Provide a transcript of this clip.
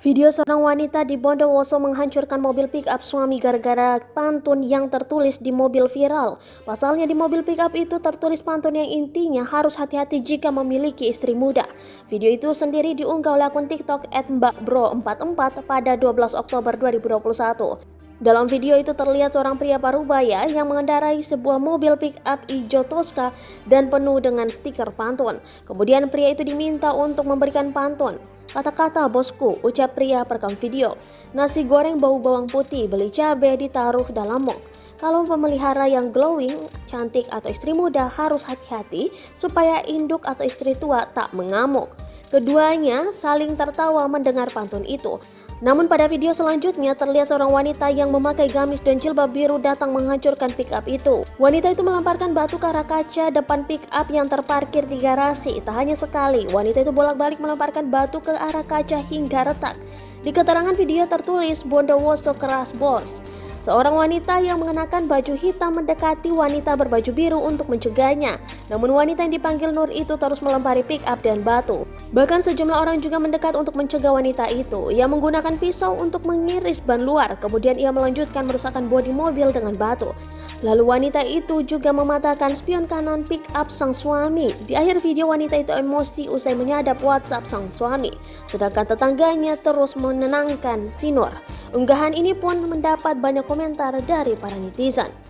Video seorang wanita di Bondowoso menghancurkan mobil pick-up suami gara-gara pantun yang tertulis di mobil viral. Pasalnya di mobil pick-up itu tertulis pantun yang intinya harus hati-hati jika memiliki istri muda. Video itu sendiri diunggah oleh akun TikTok @mbakbro44 pada 12 Oktober 2021. Dalam video itu terlihat seorang pria parubaya yang mengendarai sebuah mobil pick-up hijau Tosca dan penuh dengan stiker pantun. Kemudian pria itu diminta untuk memberikan pantun. Kata-kata bosku, ucap pria perekam video. Nasi goreng bau bawang putih, beli cabai ditaruh dalam mok. Kalau pemelihara yang glowing, cantik atau istri muda harus hati-hati supaya induk atau istri tua tak mengamuk. Keduanya saling tertawa mendengar pantun itu. Namun pada video selanjutnya terlihat seorang wanita yang memakai gamis dan jilbab biru datang menghancurkan pick-up itu. Wanita itu melemparkan batu ke arah kaca depan pick-up yang terparkir di garasi. Tak hanya sekali, wanita itu bolak-balik melemparkan batu ke arah kaca hingga retak. Di keterangan video tertulis Bondowoso keras bos. Seorang wanita yang mengenakan baju hitam mendekati wanita berbaju biru untuk mencegahnya. Namun wanita yang dipanggil Nur itu terus melempari pick-up dan batu. Bahkan sejumlah orang juga mendekat untuk mencegah wanita itu. Ia menggunakan pisau untuk mengiris ban luar, kemudian ia melanjutkan merusakkan bodi mobil dengan batu. Lalu wanita itu juga mematahkan spion kanan pick-up sang suami. Di akhir video wanita itu emosi usai menyadap WhatsApp sang suami. Sedangkan tetangganya terus menenangkan si Nur. Unggahan ini pun mendapat banyak komentar dari para netizen.